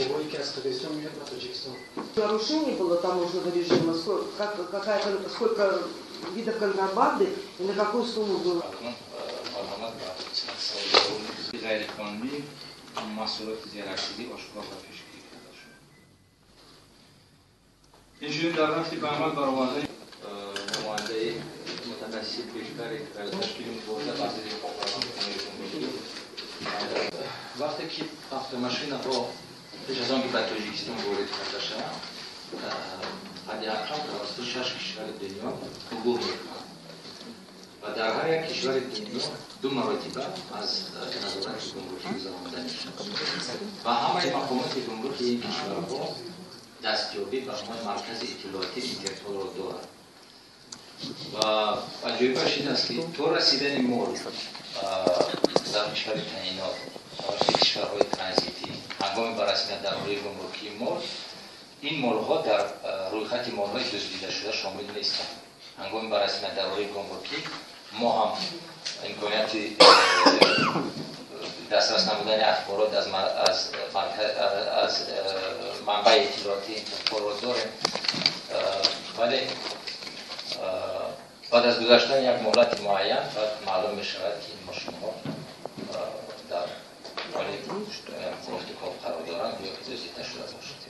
Георгий из Кыргызстана уехал на Таджикистан. Нарушение было таможенного режима, сколько видов контрабанды и на какую сумму было? اینجوری در وقتی به عمل برآورده نماینده متناسب پیشکاری که تشکیل می‌کنه وقتی که автомашина ها پیش از آن که به تاجیکستان وارد کرده شد حداقل توسط 6 کشور دنیا عبور می‌کنه و در هر یک کشور دنیا 2 مرتبه از نظارت گمرکی گذرانده می‌شود و همه مقامات گمرکی این کشورها دستیابی به مرکز اطلاعاتی اینترپول را دارد و عجیبش این است که تو رسیدن مال در کشور تعینات توسط کشورهای ترانزیتی هنگام به رسمیت در روی گمرکی مال این مالها در رویخط مالهای دزدیده شده شامل نیستند. هنگام به رسمیت در روی گمرکی ما هم امکانیت دسترس نمودن اخبارات از منبع اطلاعاتی اینترپول را داریم ولی بعد از گذشتن یک مهلت معین بعد معلوم می شود که این ماشین ها در حال ارتکاب قرار دارند یا که دزدیده شده باشند.